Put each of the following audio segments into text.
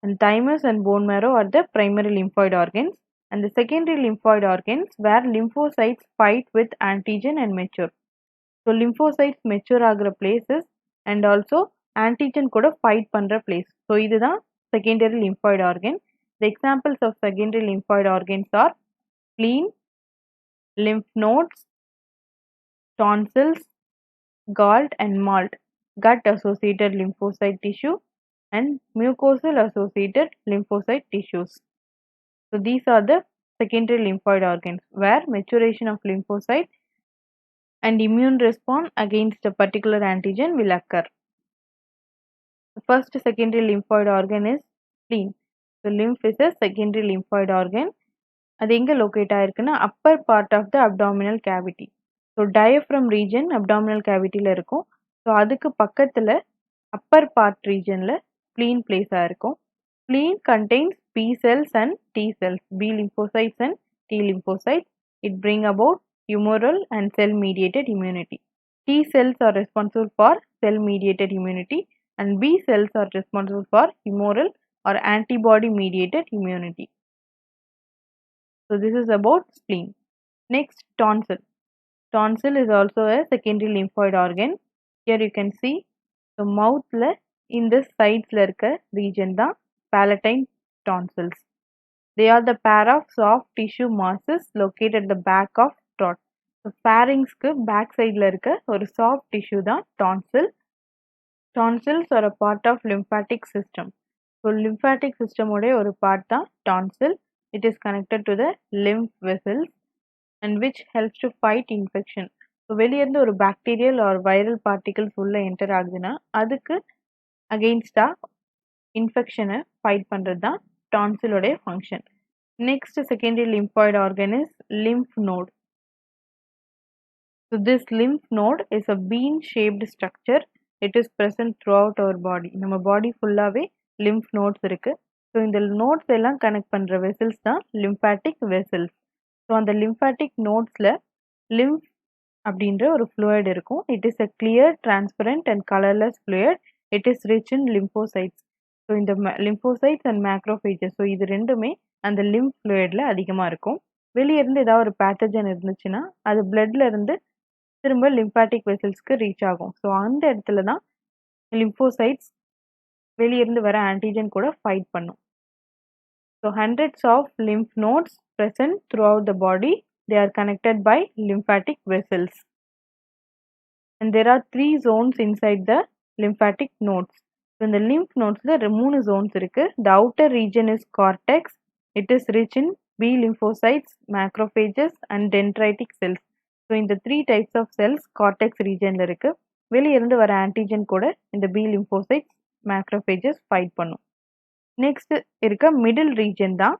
And thymus and bone marrow are the primary lymphoid organs, and the secondary lymphoid organs where lymphocytes fight with antigen and mature. So lymphocytes mature ஆகுற places and also antigen கூட fight பண்ற place. So இதுதான் secondary lymphoid organ. The examples of secondary lymphoid organs are spleen, lymph nodes, tonsils, gall and malt, gut associated lymphocyte tissue and mucosal associated lymphocyte tissues. So these are the secondary lymphoid organs where maturation of lymphocyte and immune response against a particular antigen will occur. The first secondary lymphoid organ is spleen. So lymph is a secondary lymphoid organ. அது எங்க locate ஆயிருக்குன்னா upper part of the abdominal cavity. So diaphragm region abdominal cavityல இருக்கும். So அதுக்கு பக்கத்துல upper part regionல spleen place ஆயிருக்கும். Spleen contains B cells and T cells, B lymphocytes and T lymphocytes. It bring about humoral and cell mediated immunity. T cells are responsible for cell mediated immunity and B cells are responsible for humoral or antibody mediated immunity. So this is about spleen. Next, tonsil. Tonsil is also a secondary lymphoid organ. Here you can see the mouthல இந்த sideல இருக்க region தான் palatine tonsils. They are the pair of soft tissue masses located at the back of throat. So pharynxக்கு back sideல இருக்க ஒரு soft tissue தான் tonsil. Tonsils are a part of lymphatic system. So lymphatic system உடைய ஒரு part தான் tonsil. It is connected to the lymph vessels and which helps to fight infection. So வெளியிருந்து ஒரு bacterial or viral particles உள்ள enter ஆகுதுன்னா அதுக்கு against infection fight பண்றது தான் tonsil உடைய function. Next secondary lymphoid organ is lymph node. So this lymph node is a bean shaped structure. It is present throughout our body. நம்ம body ஃபுல்லாவே lymph nodes இருக்கு. So இந்த nodes எல்லாம் connect பண்ற vessels தான் lymphatic vessels. So அந்த lymphatic nodesல lymph அப்படின்ற ஒரு fluid இருக்கும். It is a clear, transparent and colorless fluid. It is rich in lymphocytes. So இந்த lymphocytes and macrophages. So இது ரெண்டுமே அந்த lymph fluidல அதிகமா இருக்கும். வெளிய இருந்து ஏதாவது ஒரு pathogen இருந்துச்சுன்னா அது bloodல இருந்து திரும்ப lymphatic vesselsக்கு reach ஆகும். So அந்த இடத்துல தான் lymphocytes வெளிய இருந்து வர antigen கூட fight பண்ணும். So hundreds of lymph nodes present throughout the body. They are connected by lymphatic vessels. And there are 3 zones inside the lymphatic nodes. So in the lymph nodes there are 3 zones இருக்கு. The outer region is cortex. It is rich in B lymphocytes, macrophages and dendritic cells. So in the 3 types of cells cortex region இருக்கு. வெளிய இருந்து வர antigen கூட இந்த B lymphocytes, macrophages fight பண்ணும். Next இருக்க middle region தான்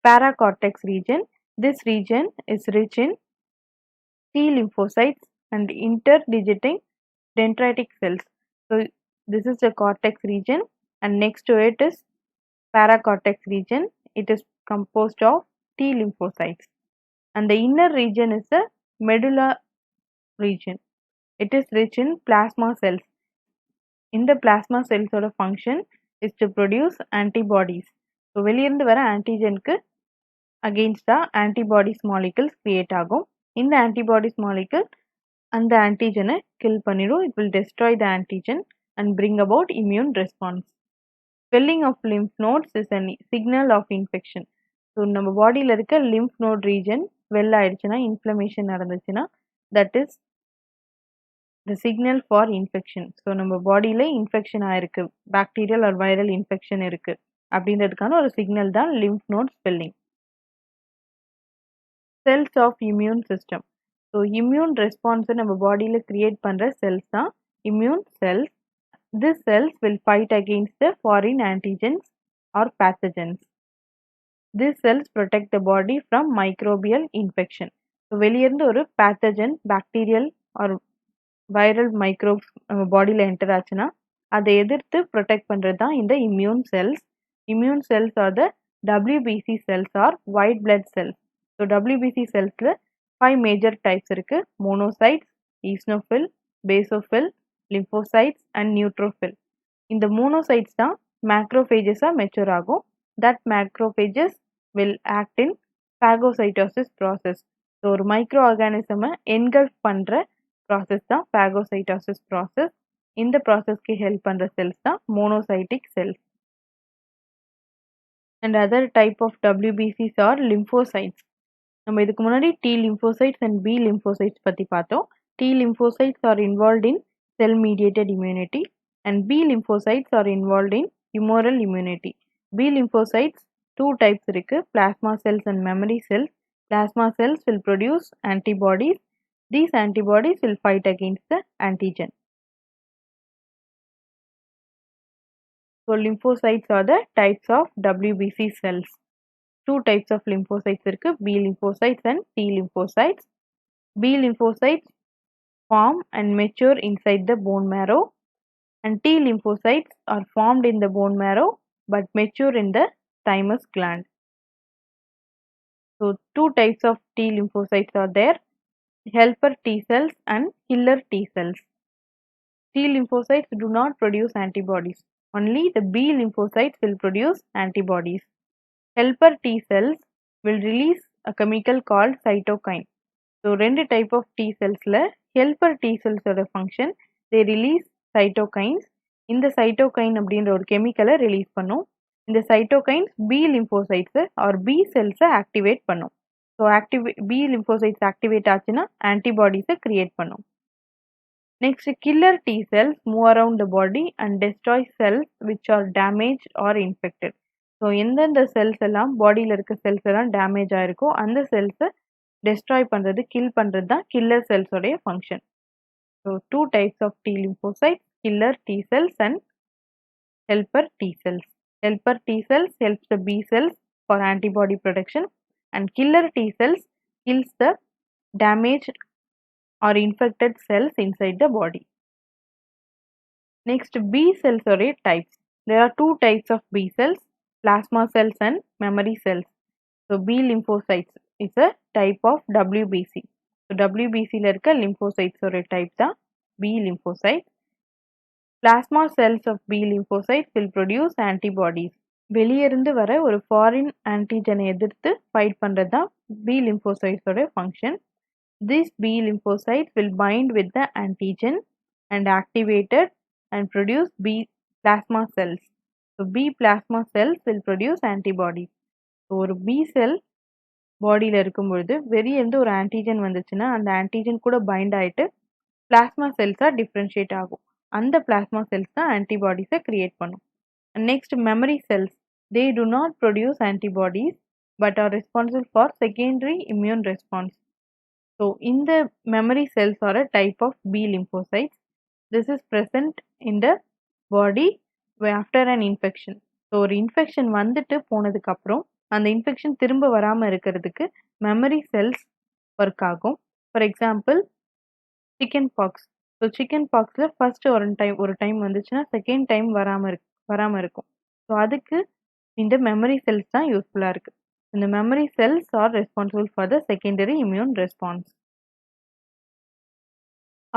paracortex region. This region is rich in T lymphocytes and interdigiting dendritic cells. So this is the cortex region and next to it is paracortex region. It is composed of T lymphocytes and the inner region is the medulla region. It is rich in plasma cells. In the plasma cells oda function is to produce antibodies. So வெளியிருந்து வர antigenக்கு against the antibodies molecules create ஆகும். இந்த antibodies molecule அந்த antigen kill பண்ணிடும். It will destroy the antigen and bring about immune response. Swelling of lymph nodes is a signal of infection. So நம்ம bodyல இருக்க lymph node region swell ஆயிடுச்சுன்னா inflammation நடந்துச்சுன்னா that is the signal for infection. So நம்ம bodyல infection ஆயிருக்கு, bacterial or viral infection இருக்கு அப்படின்றதுக்கான ஒரு signal தான் lymph node swelling. Cells of immune system. So immune response நம்ம bodyல create பண்ற cells தான் immune cells. These cells will fight against the foreign antigens or pathogens. These cells protect the body from microbial infection. So வெளியிருந்து ஒரு pathogen, bacterial or viral microbes நம்ம bodyல enter ஆச்சுன்னா அதை எதிர்த்து protect பண்றது தான் இந்த immune cells. Immune cells are the WBC cells or white blood cells. So WBC cellsல 5 major types இருக்கு. Monocytes, eosinophil, basophil, lymphocytes and neutrophil. இந்த monocytes தான் மேக்ரோஃபேஜஸாக மெச்சூர் ஆகும். That macrophages will act in phagocytosis process. So ஒரு micro ஆர்கானிசமை engulf பண்ணுற process தான் phagocytosis process. இந்த ப்ராசஸ்க்கு ஹெல்ப் பண்ணுற செல்ஸ் தான் monocytic cells. And other type of WBCs are lymphocytes. நம்ம இதுக்கு முன்னாடி T lymphocytes and B lymphocytes பற்றி பார்த்தோம். T lymphocytes are involved in cell mediated immunity and B lymphocytes are involved in humoral immunity. B lymphocytes two types இருக்கு, plasma cells and memory cells. Plasma cells will produce antibodies. These antibodies will fight against the antigen. So lymphocytes are the types of WBC cells. Two types of lymphocytes இருக்கு, B lymphocytes and T lymphocytes. B lymphocytes form and mature inside the bone marrow and T lymphocytes are formed in the bone marrow but mature in the thymus gland. So two types of T lymphocytes are there, helper T cells and killer T cells. T lymphocytes do not produce antibodies. Only the B lymphocytes will produce antibodies. Helper T cells will release a chemical called cytokine. So ரெண்டு type of T cellsல helper T cells ஓட function, they release cytokines. இந்த cytokine அப்படின்ற ஒரு chemical release பண்ணும். இந்த cytokines B lymphocytes or B cells activate பண்ணும். So B lymphocytes activate ஆச்சுன்னா antibodies create பண்ணும். Next, killer T cells move around the body and destroy cells which are damaged or infected. So எந்தெந்த cells எல்லாம் பாடியில் இருக்க cells எல்லாம் damage ஆயிருக்கோ அந்த செல்ஸை destroy பண்ணுறது, கில் பண்ணுறது தான் கில்லர் செல்ஸோடைய function. So two types of T lymphocytes, கில்லர் T cells and helper T cells. Helper T cells helps the B cells for antibody production and killer T cells kills the damaged or infected cells inside the body. Next, B cells are types. There are two types of B cells, plasma cells and memory cells. So B lymphocytes is a type of WBC. So WBC la irukka lymphocytes or type da B lymphocytes. Plasma cells of B lymphocytes will produce antibodies. வெளியிருந்து வர ஒரு foreign ஆன்டிஜனை எதிர்த்து fight பண்ணுறது தான் B lymphocytes ஓட function. These B lymphocytes will bind with the antigen and activate it and produce B plasma cells. So B plasma cells will produce antibodies. So ஒரு B cell பாடியில் இருக்கும்பொழுது வெளியேருந்து ஒரு antigen வந்துச்சுன்னா அந்த antigen கூட find ஆகிட்டு plasma செல்ஸாக differentiate ஆகும். அந்த பிளாஸ்மா செல்ஸ் தான் ஆன்டிபாடிஸை கிரியேட் பண்ணும். Next memory cells, they do not produce antibodies but are responsible for secondary immune response. So இந்த memory cells are a type of B lymphocytes. This is present in the body after an infection. So ஒரு infection வந்துட்டு போனதுக்கப்புறம் அந்த infection திரும்ப வராமல் இருக்கிறதுக்கு memory cells work ஆகும். For example chicken box. So chicken பாக்ஸில் ஃபர்ஸ்ட் ஒரு டைம் வந்துச்சுன்னா செகண்ட் டைம் வராமல் இருக்கும். ஸோ அதுக்கு இந்த மெமரி செல்ஸ் தான் யூஸ்ஃபுல்லாக இருக்குது. இந்த memory cells are responsible for the secondary immune response.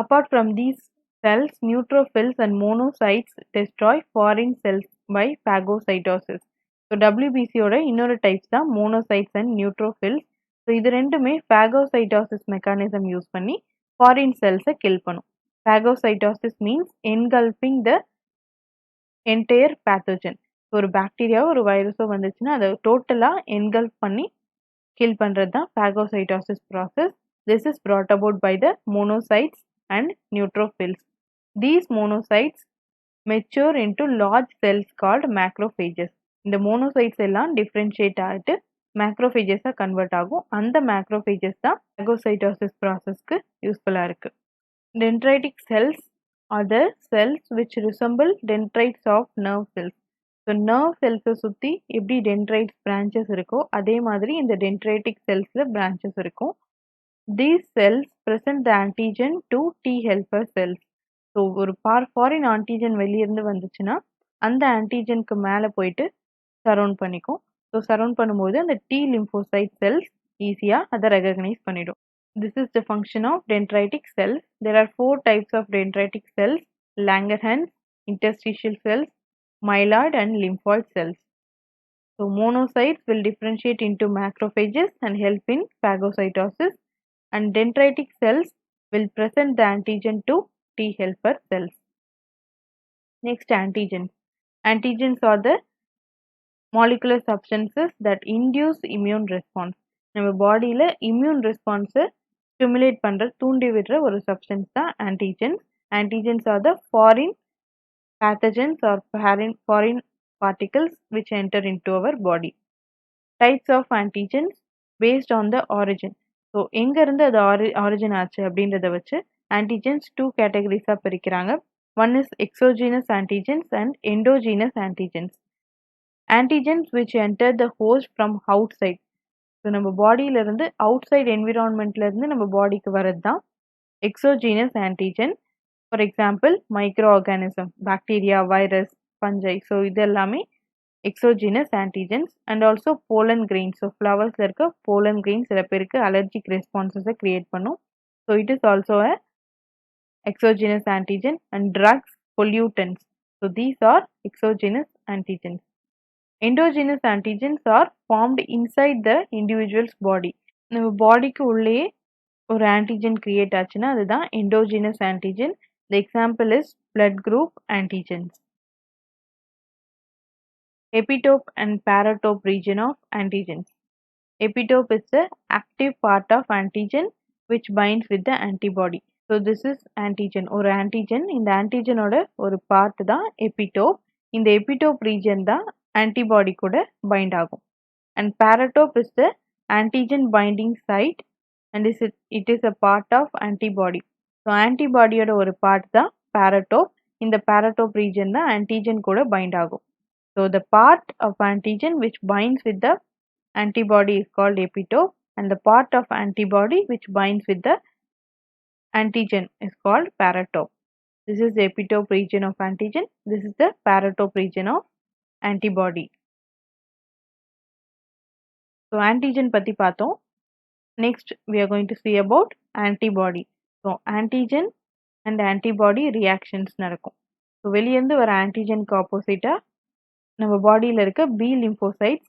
Apart from these cells, neutrophils and monocytes destroy foreign cells by phagocytosis. So WBC ஓட இன்னொரு டைப்ஸ் தான் monocytes and neutrophils. ஸோ இது ரெண்டுமே phagocytosis மெக்கானிசம் யூஸ் பண்ணி foreign செல்ஸை kill பண்ணும். phagocytosis means engulfing the entire pathogen. ஒரு பாக்டீரியாவோ ஒரு வைரஸோ வந்துச்சுன்னா அதை டோட்டலாக என்கல்ஃப் பண்ணி கில் பண்ணுறது தான் phagocytosis process. This is brought about by the monocytes and neutrophils. These monocytes mature into large cells called macrophages. இந்த monocytes எல்லாம் differentiate ஆகிட்டு macrophages கன்வெர்ட் ஆகும். அந்த macrophages தான் phagocytosis ப்ராசஸ்க்கு யூஸ்ஃபுல்லாக இருக்குது. Dendritic cells are the cells which resemble dendrites of nerve cells. So nerve cells சுற்றி எப்படி dendrites branches இருக்கோ அதே மாதிரி இந்த dendritic cellsல branches இருக்கும். These cells present the antigen to T helper cells. So ஒரு ஃபாரின் ஆன்டிஜன் வெளியிருந்து வந்துச்சுன்னா அந்த ஆன்டிஜனுக்கு மேலே போயிட்டு சரவுண்ட் பண்ணிக்கும். ஸோ சரவுண்ட் பண்ணும்போது அந்த T lymphocyte cells ஈஸியாக அதை ரெகக்னைஸ் பண்ணிடும். This is the function of dendritic cells. There are 4 types of dendritic cells: Langerhans, interstitial cells, myeloid and lymphoid cells. So monocytes will differentiate into macrophages and help in phagocytosis, and dendritic cells will present the antigen to T helper cells. Next, antigens. Antigens are the molecular substances that induce immune response. நம்ம பாடியில் immune ரெஸ்பான்ஸை stimulate பண்ணுற தூண்டி விடுற ஒரு substance தான் antigens. Antigens R the foreign pathogens or foreign particles which enter into our body. Types of antigens based on the origin. So எங்கேருந்து அது ஆரிஜின் ஆச்சு அப்படின்றத வச்சு antigens 2 கேட்டகரிஸாக பிரிக்கிறாங்க. One is exogenous antigens and endogenous antigens. Antigens which enter the host from outside. ஸோ நம்ம பாடியிலேருந்து outside என்விரான்மெண்ட்லேருந்து நம்ம பாடிக்கு வர்றது தான் exogenous antigen. For example micro organism, bacteria, virus, fungi. So இது எல்லாமே exogenous antigens. And also pollen grains. So ஃப்ளவர்ஸில் இருக்க போலன் கிரெயின் சில பேருக்கு அலர்ஜிக் ரெஸ்பான்சஸை கிரியேட் பண்ணும். So it is also a exogenous antigen. And drugs, pollutants. So these are exogenous antigens. Endogenous antigens are formed inside the individual's body. நம்ம பாடிக்கு உள்ளே ஒரு ஆன்டிஜன் கிரியேட் ஆச்சுன்னா அதுதான் endogenous antigen. The example is blood group antigens. Epitope and paratope region of antigens. Epitope is the active part of antigen which binds with the antibody. So this is antigen. ஒரு antigen, இந்த antigenோட ஒரு part தான் epitope. இந்த epitope region தான் antibody கூட bind ஆகும். And paratope is the antigen binding site and it is a part of antibody. So antibodyயோட ஒரு part தான் paratope. இந்த paratope region தான் antigen கூட bind ஆகும். So the part of antigen which binds with the antibody is called epitope, and the part of antibody which binds with the antigen is called paratope. This is the epitope region of antigen. This is the paratope region of antibody. So antigen பத்தி பார்த்தோம். Next we are going to see about antibody. So antigen and antibody reactions நடக்கும். So வெளியேந்து வர antigenக்கு ஆப்போசிட்டா நம்ம பாடியில் இருக்க B lymphocytes,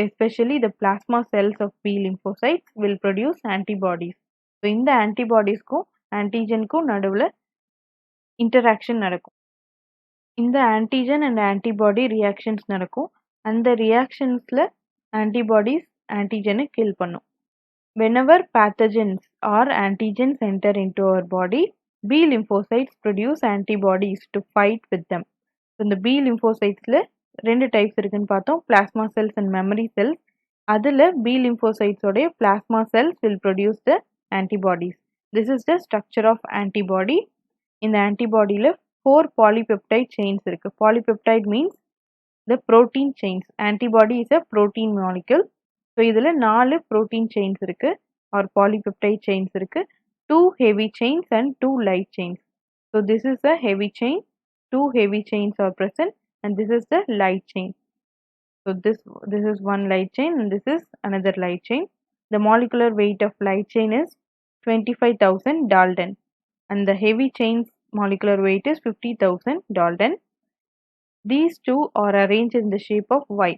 especially the plasma cells of B lymphocytes will produce antibodies. So இந்த antibodiesக்கும் antigenக்கும் நடுவில் இன்டராக்ஷன் நடக்கும். இந்த antigen and antibody reactions நடக்கும். அந்த reactionsல antibodies antigen kill பண்ணும். Whenever pathogens or antigens enter into our body, B lymphocytes produce antibodies to fight with them. So இந்த B lymphocytesல ரெண்டு types இருக்குன்னு பார்த்தோம், plasma cells and memory cells. அதில் B lymphocytes உடைய plasma cells will produce the antibodies. This is the structure of antibody. இந்த ஆன்டிபாடியில் 4 polypeptide chains இருக்கு. Polypeptide means the protein chains. Antibody is a protein molecule. So இதில் 4 protein chains இருக்கு or polypeptide chains இருக்கு. 2 heavy chains and 2 light chains. So this is a heavy chain. 2 heavy chains are present and this is the light chain. So this is one light chain and this is another light chain. The molecular weight of light chain is 25,000 Dalton and the heavy chain's molecular weight is 50,000 Dalton. These two are arranged in the shape of Y.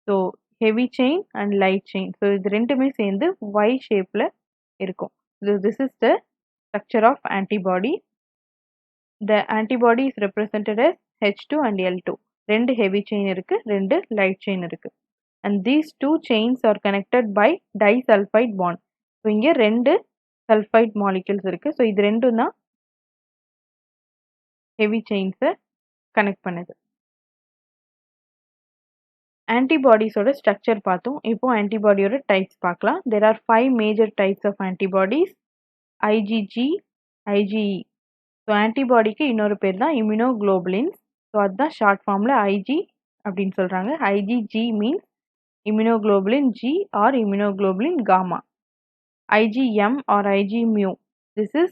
So heavy chain and light chain. So இது ரெண்டுமே சேர்ந்து Y shapeல இருக்கும். So this is the structure of antibody. The antibody is represented as H2 and L2. ரெண்டு heavy chain இருக்கு, ரெண்டு light chain இருக்கு. And these two chains are connected by disulfide bond. So இங்க ரெண்டு sulfide molecules இருக்கு. So இது ரெண்டும் தான் heavy chains connect பண்ணுது. ஆன்டிபாடிஸோட ஸ்ட்ரக்சர் பார்த்தோம். இப்போ ஆன்டிபாடியோட டைப்ஸ் பார்க்கலாம். There are 5 major types of antibodies. IgG, IgE. So ஆன்டிபாடிக்கு இன்னொரு பேர் தான் இம்யூனோகுளோபுலின்ஸ். ஸோ அதுதான் ஷார்ட் ஃபார்மில் ஐஜி அப்படின்னு சொல்கிறாங்க. IgG means immunoglobulin G or immunoglobulin gamma. IgM or Ig mu. This is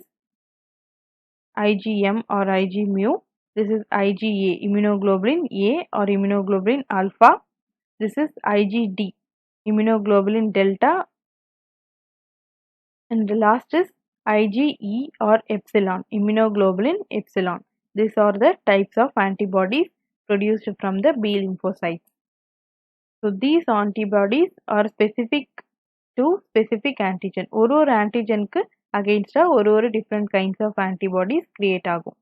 IgM or Ig mu. This is IgA, immunoglobulin A or immunoglobulin alpha. This is IgD, immunoglobulin delta. And the last is IgE or epsilon, immunoglobulin epsilon. These are the types of antibodies. produced from the B lymphocytes. So these antibodies are specific to specific antigen. ஒரு antigenக்கு against ஒரு different kinds of antibodies create ஆகும்.